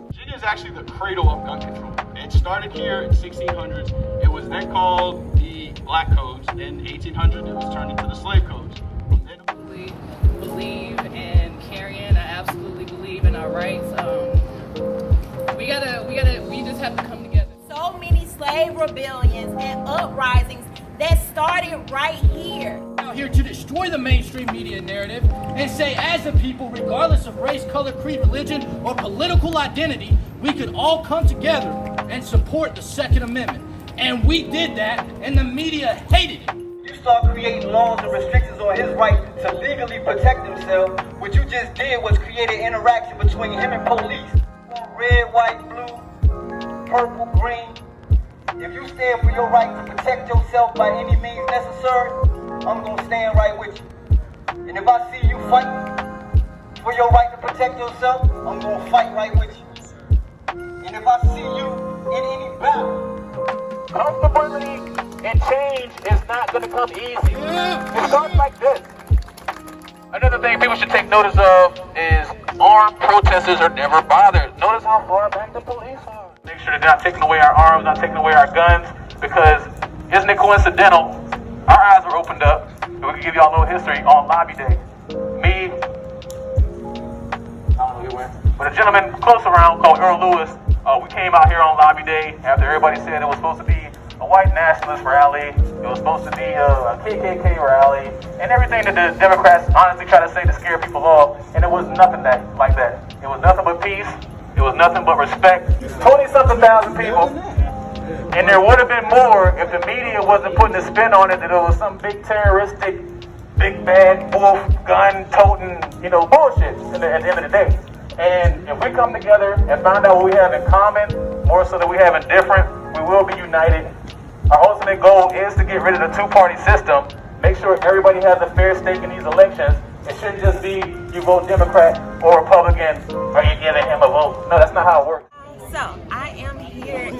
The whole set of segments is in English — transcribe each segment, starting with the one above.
Virginia is actually the cradle of gun control. It started here in 1600s. It was then called the Black Codes. In 1800, it was turned into the Slave Codes. From then, believe in carrying. I absolutely believe in our rights. We just have to come together. So many slave rebellions and uprisings that started right here. Out here to destroy the mainstream media narrative and say, as a people, regardless of race, color, creed, religion, or political identity, we could all come together and support the Second Amendment. And we did that, and the media hated it. You start creating laws and restrictions on his right to legally protect himself. What you just did was create an interaction between him and police. Red, white, blue, purple, green. If you stand for your right to protect yourself by any means necessary, I'm gonna stand right with you. And if I see you fight for your right to protect yourself, I'm gonna fight right with you. And if I see you in any battle, comfortability and change is not gonna come easy. It starts like this. Another thing people should take notice of is armed protesters are never bothered. Notice how far back the police are. Make sure they're not taking away our arms, not taking away our guns, because isn't it coincidental? Our eyes were opened up, and we can give y'all a little history on Lobby Day. Me, I don't know who went, but a gentleman close around called Earl Lewis, we came out here on Lobby Day after everybody said it was supposed to be a white nationalist rally, it was supposed to be a KKK rally, and everything that the Democrats honestly try to say to scare people off, and it was nothing like that. It was nothing but peace, it was nothing but respect. 20-something thousand people, and there would have been more if the media wasn't putting a spin on it that it was some big terroristic, big bad wolf, gun-toting, bullshit at the end of the day. And if we come together and find out what we have in common, more so than we have in different, we will be united. Our ultimate goal is to get rid of the two-party system, make sure everybody has a fair stake in these elections. It shouldn't just be you vote Democrat or Republican or you're giving him a vote. No, that's not how it works. So, I am here in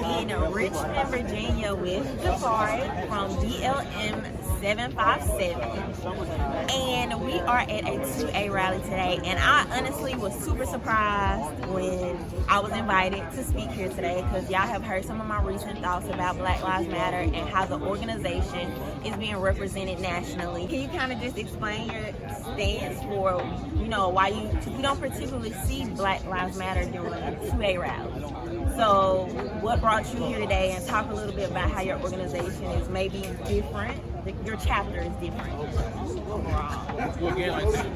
Richmond, Virginia with Jafari from BLM 757, and we are at a 2A rally today, and I honestly was super surprised when I was invited to speak here today, because y'all have heard some of my recent thoughts about Black Lives Matter and how the organization is being represented nationally. Can you kind of just explain your stance for, why you don't particularly see Black Lives Matter during 2A rallies? So what brought you here today, and talk a little bit about how your organization is maybe different, your chapter is different overall. Well, again,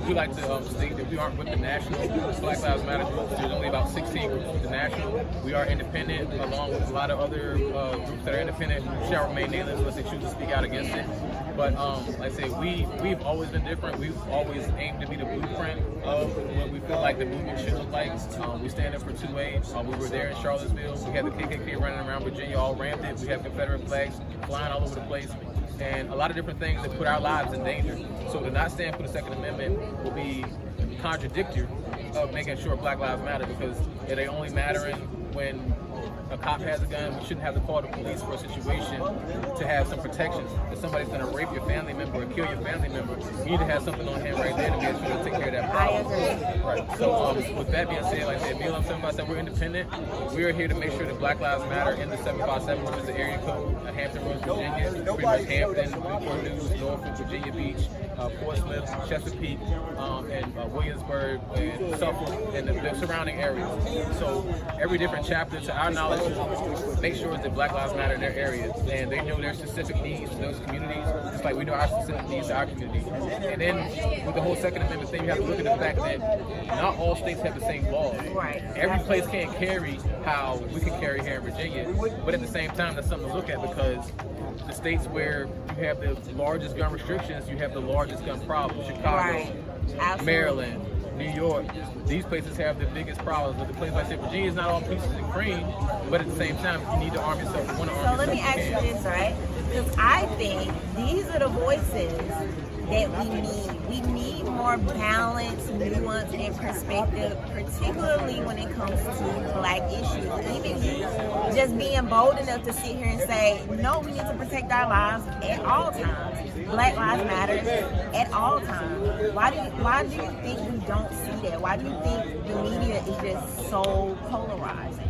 we like to state that we aren't with the national Black Lives Matter groups. There's only about 16 groups with the national. We are independent, along with a lot of other groups that are independent who shall remain nameless unless they choose to speak out against it. But like I say, we've always been different. We've always aimed to be the blueprint of what we feel like the movement should look like. We stand up for 2A. We were there in Charlottesville. We had the KKK running around Virginia all rampant. We have Confederate flags flying all over the place, and a lot of different things that put our lives in danger. So to not stand for the Second Amendment will be contradictory of making sure Black Lives Matter, because it ain't only mattering when a cop has a gun. We shouldn't have to call the police for a situation to have some protections. If somebody's going to rape your family member or kill your family member, you need to have something on hand right there to be able to take care of that problem. I agree. Right. So with that being said, like I said, BLM 757, we're independent. We are here to make sure that Black Lives Matter in the 757, which is the area code of Hampton Roads, Virginia, pretty much Hampton, Newport News, Norfolk, Virginia Beach, Portsmouth, Chesapeake, and Williamsburg, and Suffolk, and the surrounding areas. So every different chapter, to our knowledge, make sure that Black Lives Matter in their areas, and they know their specific needs in those communities, just like we know our specific needs to our community. And then with the whole Second Amendment thing, you have to look at the fact that not all states have the same laws. Right. Every place can't carry how we can carry here in Virginia, but at the same time, that's something to look at, because the states where you have the largest gun restrictions, you have the largest gun problem. Chicago, Right. Maryland, New York, these places have the biggest problems. But the place like I said, Virginia is not all peaches and cream, but at the same time, you need to arm yourself. You want to arm So let yourself. me ask you this, right? Because I think these are the voices that we need. We need more balance, nuance, and perspective, particularly when it comes to Black issues. Even you just being bold enough to sit here and say, no, we need to protect our lives at all times. Black Lives Matter at all times. Why do you think we don't see that? Why do you think the media is just so polarizing?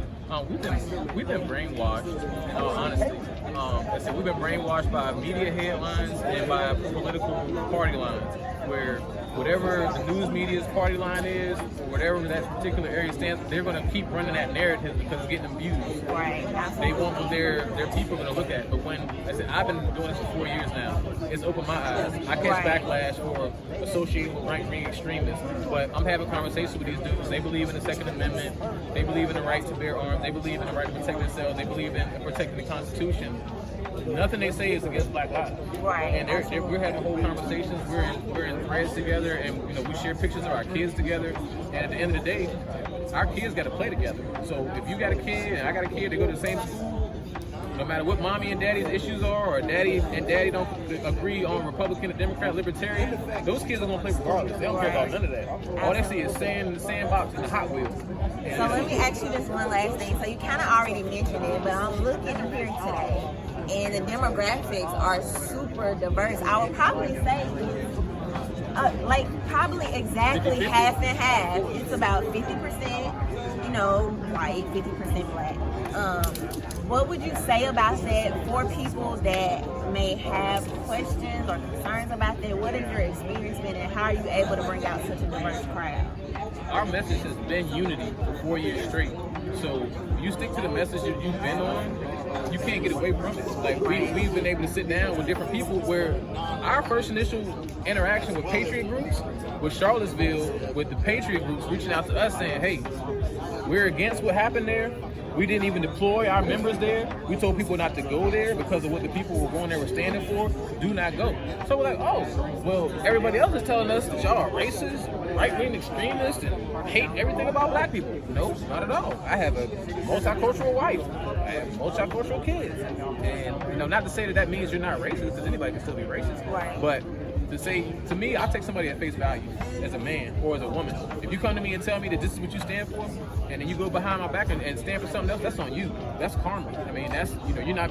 We've been brainwashed, honestly. I said we've been brainwashed by media headlines and by political party lines, where whatever the news media's party line is, or whatever that particular area stands, they're going to keep running that narrative because it's getting them views. Right. They want what their people are going to look at. But when I said I've been doing this for 4 years now, it's opened my eyes. I catch backlash for associating with right-wing extremists, but I'm having conversations with these dudes. They believe in the Second Amendment. They believe in the right to bear arms. They believe in the right to protect themselves. They believe in protecting the Constitution. Nothing they say is against Black lives. Right. And we're having whole conversations. We're in threads together, and we share pictures of our kids together. And at the end of the day, our kids got to play together. So if you got a kid and I got a kid, they go to the same school. No matter what mommy and daddy's issues are, or daddy and daddy don't agree on Republican or Democrat, Libertarian, those kids are gonna play regardless. They don't care about none of that. All they see is sand in the sandbox and the Hot Wheels. So let me ask you this one last thing. So you kind of already mentioned it, but I'm looking here today, and the demographics are super diverse. I would probably say probably exactly 50-50? half and half. It's about 50%, white, 50% Black. What would you say about that for people that may have questions or concerns about that? What has your experience been, and how are you able to bring out such a diverse crowd? Our message has been unity for 4 years straight. So you stick to the message that you've been on, you can't get away from it. Like we've been able to sit down with different people where our first initial interaction with Patriot groups was Charlottesville, with the Patriot groups reaching out to us saying, hey, we're against what happened there. We didn't even deploy our members there. We told people not to go there because of what the people were going there were standing for. Do not go. So we're like, oh, well, everybody else is telling us that y'all are racist, right-wing extremists, and hate everything about Black people. No, not at all. I have a multicultural wife. I have multicultural kids. And, not to say that means you're not racist, because anybody can still be racist. Right. But to say, to me, I'll take somebody at face value as a man or as a woman. If you come to me and tell me that this is what you stand for, and then you go behind my back and stand for something else, that's on you. That's karma. I mean, that's, you're not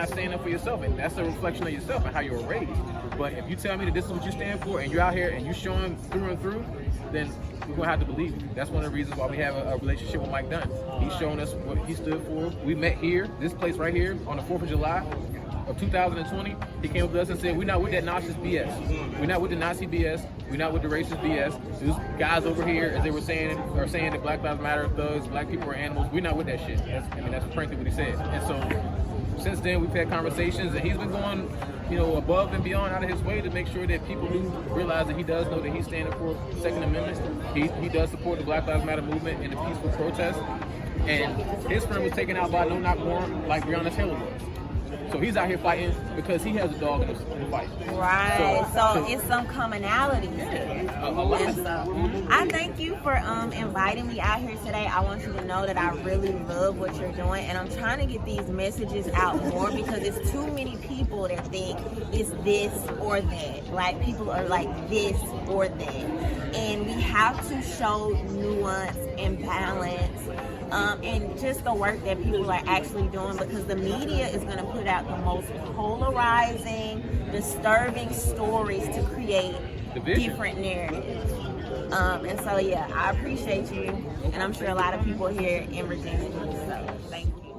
standing up for yourself, and that's a reflection of yourself and how you were raised. But if you tell me that this is what you stand for, and you're out here and you're showing through and through, then we're gonna have to believe you. That's one of the reasons why we have a relationship with Mike Dunn. He's shown us what he stood for. We met here, this place right here, on the 4th of July of 2020. He came up to us and said, we're not with that Nazi BS. We're not with the Nazi BS. We're not with the racist BS. Those guys over here, as they were saying, are saying that Black Lives Matter, thugs, Black people are animals. We're not with that shit. That's frankly what he said. And so since then, we've had conversations, and he's been going, above and beyond out of his way to make sure that people do realize that he does know that he's standing for the Second Amendment. He does support the Black Lives Matter movement and the peaceful protest. And his friend was taken out by a no-knock warrant like Breonna Taylor was. So he's out here fighting because he has a dog in the fight. Right. So it's some commonality here. And so I thank you for inviting me out here today. I want you to know that I really love what you're doing, and I'm trying to get these messages out more because it's too many people that think it's this or that. Like, people are like this or that. And we have to show nuance and balance. And just the work that people are actually doing, because the media is going to put out the most polarizing, disturbing stories to create different narratives. And so, yeah, I appreciate you, and I'm sure a lot of people here in Virginia do. So, thank you.